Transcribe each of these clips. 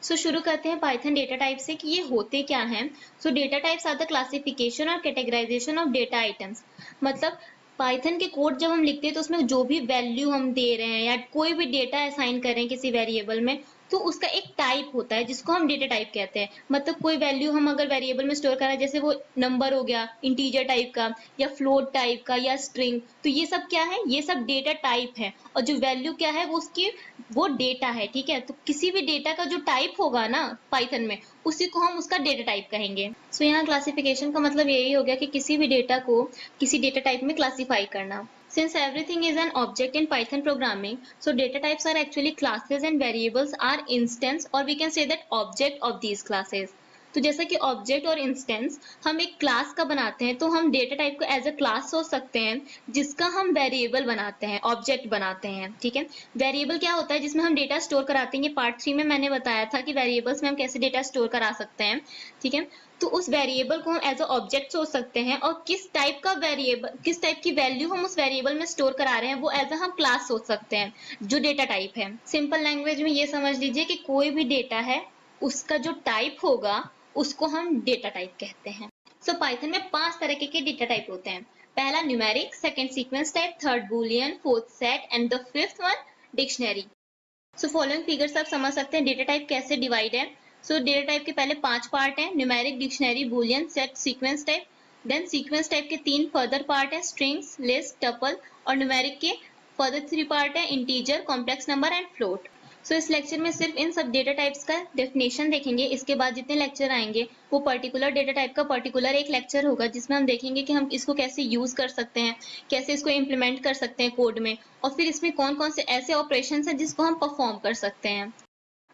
सो शुरू करते हैं पाइथन डेटा टाइप से कि ये होते क्या हैं। So data types are the classification और कैटेगराइजेशन ऑफ डेटा आइटम्स। मतलब पाइथन के कोड जब हम लिखते हैं तो उसमें जो भी वैल्यू हम दे रहे हैं या कोई भी डेटा असाइन कर रहे हैं किसी वेरिएबल में, तो उसका एक टाइप होता है जिसको हम डेटा टाइप कहते हैं। मतलब कोई वैल्यू हम अगर वेरिएबल में स्टोर कर रहे हैं, जैसे वो नंबर हो गया इंटीजर टाइप का या फ्लोट टाइप का या स्ट्रिंग, तो ये सब क्या है, ये सब डेटा टाइप है। और जो वैल्यू क्या है वो उसकी वो डेटा है, ठीक है। तो किसी भी डेटा का जो टाइप होगा ना पाइथन में, उसी को हम उसका डेटा टाइप कहेंगे। सो यहाँ क्लासिफिकेशन का मतलब यही हो गया कि किसी भी डेटा को किसी डेटा टाइप में क्लासिफाई करना। Since everything is an object in Python programming, so data types are actually classes and variables are instance, or we can say that object of these classes. तो जैसा कि object और instance हम एक class का बनाते हैं, तो हम डेटा टाइप को एज अ क्लास सोच सकते हैं जिसका हम वेरिएबल बनाते हैं, ऑब्जेक्ट बनाते हैं, ठीक है। वेरिएबल क्या होता है, जिसमें हम डेटा स्टोर कराते हैं। ये पार्ट 3 में मैंने बताया था कि वेरिएबल्स में हम कैसे डेटा स्टोर करा सकते हैं, ठीक है। तो उस वेरिएबल को हम एज अ ऑब्जेक्ट सोच सकते हैं, और किस टाइप का वेरिएबल, किस टाइप की वैल्यू हम उस वेरिएबल में स्टोर करा रहे हैं, वो एज अ हम क्लास सोच सकते हैं, जो डेटा टाइप है। सिंपल लैंग्वेज में ये समझ लीजिए कि कोई भी डेटा है, उसका जो टाइप होगा उसको हम डेटा टाइप कहते हैं। सो पाइथन में 5 तरह के डेटा टाइप होते हैं। पहला numeric, second sequence type, third Boolean, fourth set and the fifth one dictionary. So following figures आप समझ सकते हैं डेटा टाइप कैसे डिवाइड है। सो डेटा टाइप के पहले 5 पार्ट हैं, numeric, dictionary, boolean, set, sequence type. Then sequence type के 3 फर्दर पार्ट है, स्ट्रिंग्स, लिस्ट, टपल। और न्यूमेरिक के फर्दर 3 पार्ट है, integer, complex number and float. So इस लेक्चर में सिर्फ इन सब डेटा टाइप्स का डेफिनेशन देखेंगे। इसके बाद जितने लेक्चर आएंगे वो पर्टिकुलर डेटा टाइप का पर्टिकुलर एक लेक्चर होगा, जिसमें हम देखेंगे कि हम इसको कैसे यूज कर सकते हैं, कैसे इसको इम्प्लीमेंट कर सकते हैं कोड में, और फिर इसमें कौन कौन से ऐसे ऑपरेशन हैं जिसको हम परफॉर्म कर सकते हैं।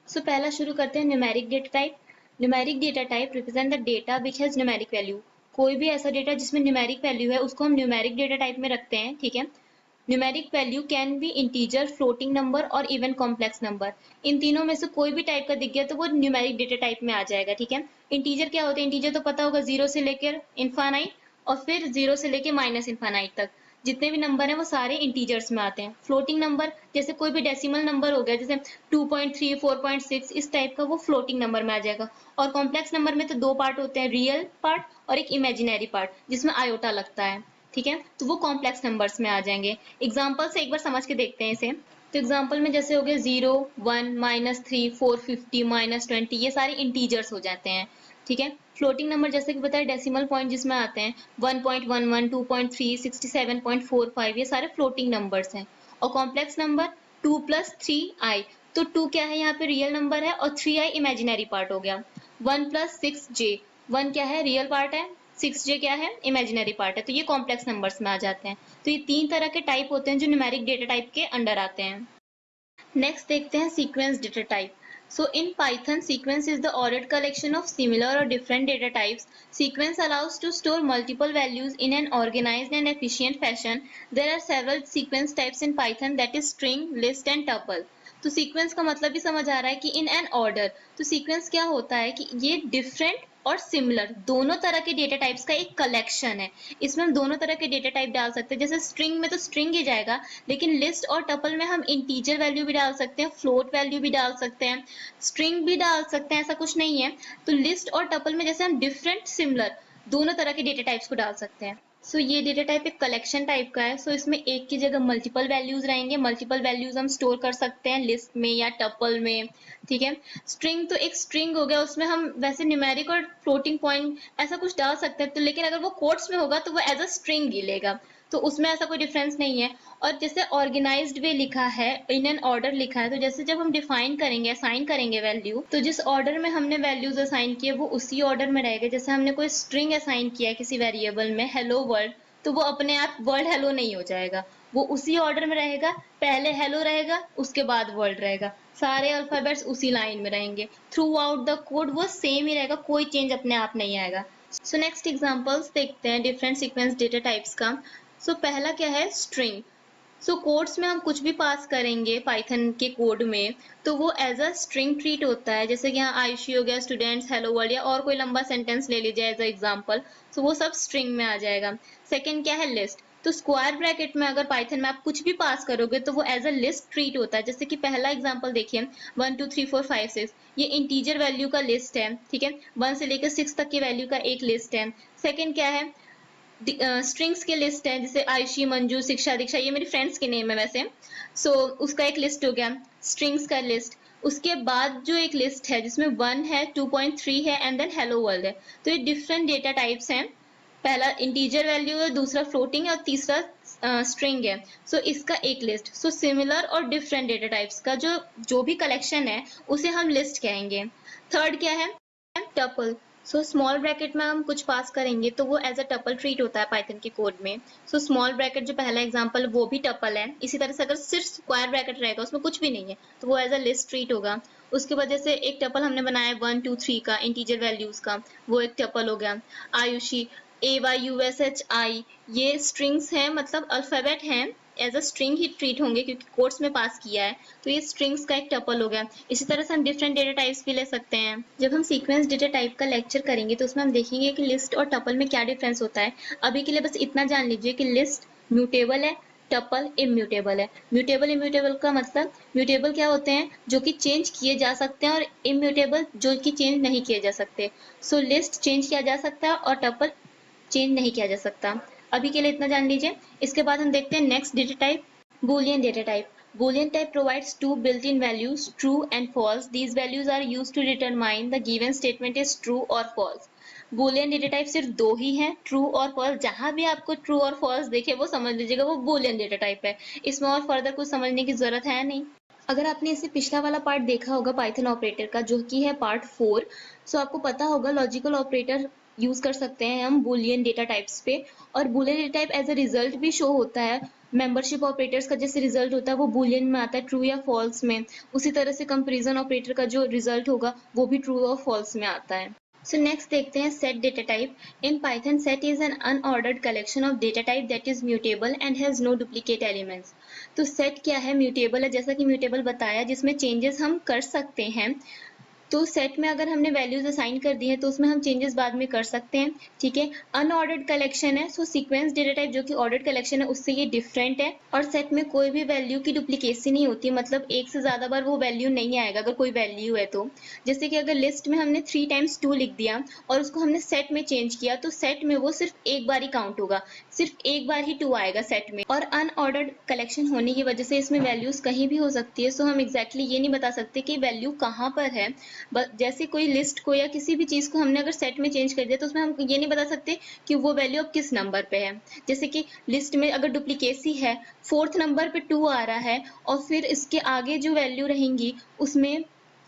सो पहला शुरू करते हैं numeric data type. Numeric data type represent the data which has numeric value. कोई भी ऐसा डेटा जिसमें न्यूमेरिक वैल्यू है उसको हम न्यूमेरिक डेटा टाइप में रखते हैं, ठीक है। Numeric value can be integer, floating number और इवन कॉम्प्लेक्स नंबर। इन तीनों में से कोई भी टाइप का दिख गया तो वो न्यूमेरिक डेटा टाइप में आ जाएगा, ठीक है। इंटीजर क्या होता है, इंटीजर तो पता होगा, 0 से लेकर इनफाइनाइट और फिर 0 से लेकर माइनस इनफाइनाइट तक जितने भी नंबर हैं वो सारे इंटीजर्स में आते हैं। फ्लोटिंग नंबर जैसे कोई भी डेसिमल नंबर हो गया, जैसे 2.3, 4.6, इस टाइप का, वो फ्लोटिंग नंबर में आ जाएगा। और कॉम्प्लेक्स नंबर में तो 2 पार्ट होते हैं, रियल पार्ट और एक इमेजिनरी पार्ट जिसमें आयोटा लगता है, ठीक है। तो वो कॉम्प्लेक्स नंबर्स में आ जाएंगे। एग्जाम्पल से एक बार समझ के देखते हैं इसे। तो एग्जाम्पल में जैसे हो गए 0, 1, -3, 450, -20, ये सारे इंटीजर्स हो जाते हैं, ठीक है। फ्लोटिंग नंबर जैसे कि बताया डेसिमल पॉइंट जिसमें आते हैं 1.11, 2.3, 67.45, ये सारे फ्लोटिंग नंबर्स हैं। और कॉम्प्लेक्स नंबर 2 + 3i। तो 2 क्या है, यहाँ पे रियल नंबर है, और 3i इमेजिनरी पार्ट हो गया। 1 + 6j, 1 क्या है, रियल पार्ट है, 6j क्या है, इमेजिनरी पार्ट है। तो ये कॉम्प्लेक्स नंबर्स में आ जाते हैं। तो ये 3 तरह के टाइप होते हैं जो न्यूमेरिक डेटा टाइप के अंडर आते हैं। नेक्स्ट देखते हैं sequence data type. So in Python, sequence is the ordered collection of similar or different data types. Sequence allows to store multiple values in an organized and efficient fashion. There are several sequence types in Python, that is string, list and tuple. तो sequence का मतलब भी समझ आ रहा है कि in an order. तो sequence क्या होता है कि ये डिफरेंट और सिमिलर दोनों तरह के डेटा टाइप्स का एक कलेक्शन है। इसमें हम दोनों तरह के डेटा टाइप डाल सकते हैं। जैसे स्ट्रिंग में तो स्ट्रिंग ही जाएगा, लेकिन लिस्ट और टपल में हम इंटीजर वैल्यू भी डाल सकते हैं, फ्लोट वैल्यू भी डाल सकते हैं, स्ट्रिंग भी डाल सकते हैं, ऐसा कुछ नहीं है। तो लिस्ट और टपल में जैसे हम डिफरेंट सिमिलर दोनों तरह के डेटा टाइप्स को डाल सकते हैं। सो ये डेटा टाइप एक कलेक्शन टाइप का है। सो इसमें एक की जगह मल्टीपल वैल्यूज रहेंगे, मल्टीपल वैल्यूज हम स्टोर कर सकते हैं लिस्ट में या टपल में, ठीक है। स्ट्रिंग तो एक स्ट्रिंग हो गया, उसमें हम वैसे न्यूमेरिक और फ्लोटिंग पॉइंट ऐसा कुछ डाल सकते हैं, तो लेकिन अगर वो कोट्स में होगा तो वो एज अ स्ट्रिंग ही लेगा, तो उसमें ऐसा कोई डिफरेंस नहीं है। और जैसे ऑर्गेनाइज्ड वे लिखा है, इन एन ऑर्डर लिखा है, तो जैसे जब हम डिफाइन करेंगे, असाइन करेंगे वैल्यू, तो जिस ऑर्डर में हमने वैल्यूज असाइन किए वो उसी ऑर्डर में रहेगा। जैसे हमने कोई स्ट्रिंग असाइन किया किसी वेरिएबल में हेलो वर्ल्ड, तो वो अपने आप वर्ल्ड हेलो नहीं हो जाएगा, वो उसी ऑर्डर में रहेगा। पहले हेलो रहेगा, उसके बाद वर्ल्ड रहेगा, सारे अल्फाबेट्स उसी लाइन में रहेंगे, थ्रू आउट द कोड वो सेम ही रहेगा, कोई चेंज अपने आप नहीं आएगा। सो नेक्स्ट एग्जांपल्स देखते हैं डिफरेंट सीक्वेंस डेटा टाइप्स का। सो पहला क्या है, स्ट्रिंग। सो कोड्स में हम कुछ भी पास करेंगे पाइथन के कोड में, तो वो एज अ स्ट्रिंग ट्रीट होता है। जैसे कि यहाँ आयुषी हो गया, स्टूडेंट्स, हेलो वर्ल्ड, या और कोई लंबा सेंटेंस ले लीजिए एज अ एग्जांपल, तो वो सब स्ट्रिंग में आ जाएगा। सेकंड क्या है, लिस्ट। तो स्क्वायर ब्रैकेट में अगर पाइथन में आप कुछ भी पास करोगे तो वो एज अ लिस्ट ट्रीट होता है। जैसे कि पहला एग्जांपल देखिए 1 2 3 4 5 6, ये इंटीजर वैल्यू का लिस्ट है, ठीक है, 1 से लेकर 6 तक की वैल्यू का एक लिस्ट है। सेकंड क्या है, स्ट्रिंग्स के लिस्ट है, जैसे आयुषी, मंजू, शिक्षा, दीक्षा, ये मेरी फ्रेंड्स के नेम है वैसे। सो उसका एक लिस्ट हो गया, स्ट्रिंग्स का लिस्ट। उसके बाद जो एक लिस्ट है जिसमें 1 है, 2.3 है एंड देन हेलो वर्ल्ड है। तो ये डिफरेंट डेटा टाइप्स हैं। पहला इंटीजर वैल्यू है, दूसरा फ्लोटिंग है और तीसरा स्ट्रिंग है। सो इसका एक लिस्ट। सो सिमिलर और डिफरेंट डेटा टाइप्स का जो जो भी कलेक्शन है उसे हम लिस्ट कहेंगे। थर्ड क्या है, टपल। सो स्मॉल ब्रैकेट में हम कुछ पास करेंगे तो वो एज अ टपल ट्रीट होता है पाइथन के कोड में। सो स्मॉल ब्रैकेट जो पहला एग्जांपल वो भी टपल है। इसी तरह से अगर सिर्फ स्क्वायर ब्रैकेट रहेगा उसमें कुछ भी नहीं है तो वो एज अ लिस्ट ट्रीट होगा। उसके वजह से एक टपल हमने बनाया है 1 2 3 का इंटीजर वैल्यूज का, वो एक टपल हो गया। आयुषी, AYUSHI, ये स्ट्रिंग्स हैं, मतलब अल्फाबेट हैं, एज अ स्ट्रिंग ही ट्रीट होंगे क्योंकि कोर्स में पास किया है। तो ये स्ट्रिंग्स का एक टपल हो गया। इसी तरह से हम डिफरेंट डेटा टाइप्स भी ले सकते हैं। जब हम सीक्वेंस डेटा टाइप का लेक्चर करेंगे तो उसमें हम देखेंगे कि लिस्ट और टपल में क्या डिफरेंस होता है। अभी के लिए बस इतना जान लीजिए कि लिस्ट म्यूटेबल है, टपल इम्यूटेबल है। म्यूटेबल इम्यूटेबल का मतलब, म्यूटेबल क्या होते हैं, जो कि चेंज किए जा सकते हैं, और इम्यूटेबल जो कि चेंज नहीं किए जा सकते। सो लिस्ट चेंज किया जा सकता है और टपल चेंज नहीं किया जा सकता। अभी के लिए इतना जान लीजिए। इसके बाद हम देखते हैं next data type, Boolean data type. Boolean type provides two built-in values, true and false. These values are used to determine the given statement is true or false. Boolean data type सिर्फ दो ही हैं, true और false। जहां भी आपको true और false दिखे वो समझ लीजिएगा वो Boolean data type है। इसमें और फर्दर कुछ समझने की जरूरत है नहीं। अगर आपने इससे पिछला वाला पार्ट देखा होगा पाइथन ऑपरेटर का, जो कि है पार्ट 4, सो आपको पता होगा लॉजिकल ऑपरेटर यूज कर सकते हैं हम बुलियन डेटा टाइप्स पे। और boolean data type as a result भी शो होता है। मेंबरशिप ऑपरेटर्स का जैसे रिजल्ट होता है वो बुलियन में आता है, ट्रू या फॉल्स में। उसी तरह से कंपैरिजन ऑपरेटर का जो रिजल्ट होगा वो भी ट्रू और फॉल्स में आता है। So next देखते हैं set data type. In Python, set is an unordered collection of data type that is mutable and has no duplicate elements. तो set क्या है, mutable है, जैसा कि mutable बताया, जिसमें changes हम कर सकते हैं। तो सेट में अगर हमने वैल्यूज असाइन कर दी है तो उसमें हम चेंजेस बाद में कर सकते हैं, ठीक है। अनऑर्डर्ड कलेक्शन है, सो सीक्वेंस डेटा टाइप जो कि ऑर्डर्ड कलेक्शन है उससे ये डिफरेंट है। और सेट में कोई भी वैल्यू की डुप्लीकेसी नहीं होती, मतलब एक से ज्यादा बार वो वैल्यू नहीं आएगा अगर कोई वैल्यू है तो। जैसे कि अगर लिस्ट में हमने 3 टाइम्स 2 लिख दिया और उसको हमने सेट में चेंज किया तो सेट में वो सिर्फ एक बार ही काउंट होगा, सिर्फ एक बार ही 2 आएगा सेट में। और अनऑर्डर्ड कलेक्शन होने की वजह से इसमें वैल्यूज कहीं भी हो सकती है, सो हम एग्जैक्टली ये नहीं बता सकते कि वैल्यू कहाँ पर है। जैसे कोई लिस्ट को या किसी भी चीज को हमने अगर सेट में चेंज कर दिया तो उसमें हम ये नहीं बता सकते कि वो वैल्यू अब किस नंबर पे है। जैसे कि लिस्ट में अगर डुप्लीकेसी है, 4th नंबर पे 2 आ रहा है और फिर इसके आगे जो वैल्यू रहेंगी उसमें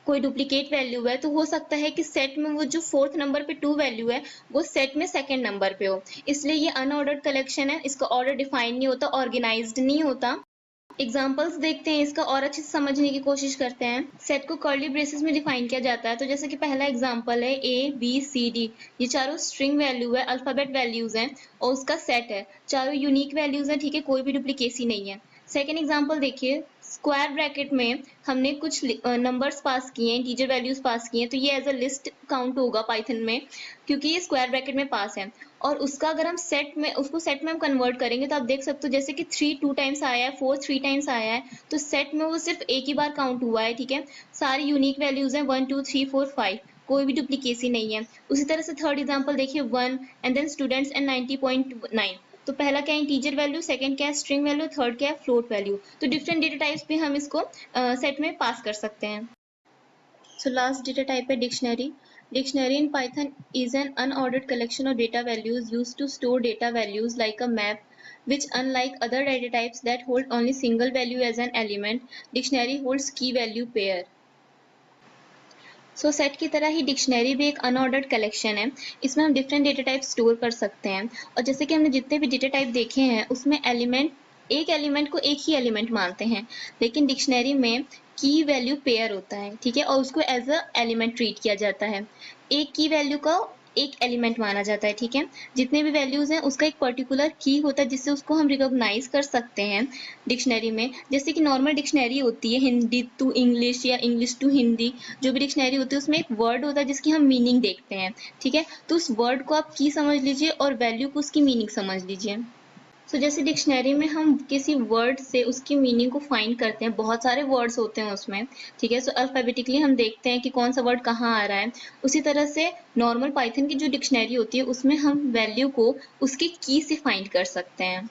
कोई डुप्लीकेट वैल्यू है, तो हो सकता है कि सेट में वो जो 4th नंबर पे 2 वैल्यू है वो सेट में 2nd नंबर पे हो। इसलिए ये अनऑर्डर्ड कलेक्शन है, इसका ऑर्डर डिफाइन नहीं होता, ऑर्गेनाइज्ड नहीं होता। एग्जाम्पल्स देखते हैं इसका और अच्छे से समझने की कोशिश करते हैं। सेट को कर्ली ब्रेसेस में डिफाइन किया जाता है। तो जैसे कि पहला एग्जाम्पल है ABCD, ये चारों स्ट्रिंग वैल्यू है, अल्फाबेट वैल्यूज हैं और उसका सेट है। चारों यूनिक वैल्यूज हैं, ठीक है, कोई भी डुप्लीकेसी नहीं है। सेकेंड एग्जाम्पल देखिए, स्क्वायर ब्रैकेट में हमने कुछ नंबर्स पास किए हैं, इंटीजर वैल्यूज पास किए हैं, तो ये एज अ लिस्ट काउंट होगा पाइथन में क्योंकि ये स्क्वायर ब्रैकेट में पास है। और उसका अगर हम सेट में उसको सेट में हम कन्वर्ट करेंगे तो आप देख सकते हो जैसे कि 3 2 टाइम्स आया है, 4 3 टाइम्स आया है, तो सेट में वो सिर्फ एक ही बार काउंट हुआ है, ठीक है। सारी यूनिक वैल्यूज हैं 1 2 3 4 5, कोई भी डुप्लीकेसी नहीं है। उसी तरह से थर्ड एग्जांपल देखिए 1 एंड देन स्टूडेंट्स एंड 90.9। तो पहला क्या है इंटीजर वैल्यू, सेकंड क्या है स्ट्रिंग वैल्यू, थर्ड क्या है फ्लोट वैल्यू। तो डिफरेंट डेटा टाइप्स भी हम इसको सेट में पास कर सकते हैं। So last data type है dictionary. Dictionary in Python is an unordered collection of data values used to store data values like a map, which unlike other data types that hold only single value as an element, dictionary holds key value pair. So set की तरह ही dictionary भी एक unordered collection है। इसमें हम different data type store कर सकते हैं। और जैसे कि हमने जितने भी डेटा टाइप देखे हैं उसमें एक एलिमेंट को एक ही एलिमेंट मानते हैं, लेकिन डिक्शनरी में की वैल्यू पेयर होता है, ठीक है, और उसको एज अ एलिमेंट ट्रीट किया जाता है। एक की वैल्यू का एक एलिमेंट माना जाता है, ठीक है। जितने भी वैल्यूज हैं उसका एक पर्टिकुलर की होता है जिससे उसको हम रिकॉग्नाइज कर सकते हैं डिक्शनरी में। जैसे कि नॉर्मल डिक्शनरी होती है हिंदी टू इंग्लिश या इंग्लिश टू हिंदी, जो भी डिक्शनरी होती है उसमें एक वर्ड होता है जिसकी हम मीनिंग देखते हैं, ठीक है। तो उस वर्ड को आप की समझ लीजिए और वैल्यू को उसकी मीनिंग समझ लीजिए। सो जैसे डिक्शनरी में हम किसी वर्ड से उसकी मीनिंग को फाइंड करते हैं, बहुत सारे वर्ड्स होते हैं उसमें, ठीक है। सो अल्फाबेटिकली हम देखते हैं कि कौन सा वर्ड कहाँ आ रहा है। उसी तरह से नॉर्मल पाइथन की जो डिक्शनरी होती है उसमें हम वैल्यू को उसकी की से फाइंड कर सकते हैं।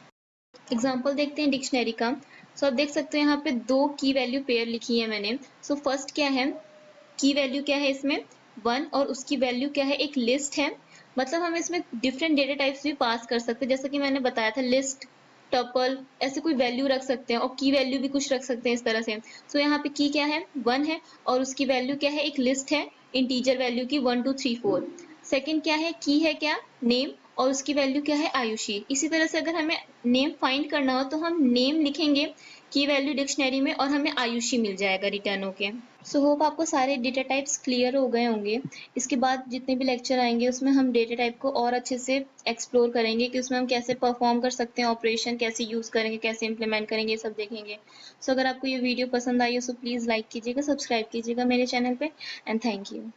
एग्जाम्पल देखते हैं डिक्शनरी का। सो आप देख सकते हैं यहाँ पे दो की वैल्यू पेयर लिखी है मैंने। सो फर्स्ट क्या है, की वैल्यू क्या है इसमें 1, और उसकी वैल्यू क्या है, एक लिस्ट है। मतलब हम इसमें डिफरेंट डेटा टाइप्स भी पास कर सकते हैं, जैसा कि मैंने बताया था, लिस्ट, टपल, ऐसे कोई वैल्यू रख सकते हैं और की वैल्यू भी कुछ रख सकते हैं इस तरह से। सो यहाँ पे की क्या है 1 है, और उसकी वैल्यू क्या है, एक लिस्ट है इंटीजर वैल्यू की 1 2 3 4। सेकंड क्या है, की है क्या नेम, और उसकी वैल्यू क्या है आयुषी। इसी तरह से अगर हमें नेम फाइंड करना हो तो हम नेम लिखेंगे की वैल्यू डिक्शनरी में और हमें आयुषी मिल जाएगा रिटर्न होके। सो होप आपको सारे डेटा टाइप्स क्लियर हो गए होंगे। इसके बाद जितने भी लेक्चर आएंगे उसमें हम डेटा टाइप को और अच्छे से एक्सप्लोर करेंगे कि उसमें हम कैसे परफॉर्म कर सकते हैं, ऑपरेशन कैसे यूज़ करेंगे, कैसे इंप्लीमेंट करेंगे, ये सब देखेंगे। सो अगर आपको ये वीडियो पसंद आई हो सो प्लीज़ लाइक कीजिएगा, सब्सक्राइब कीजिएगा मेरे चैनल पे, एंड थैंक यू।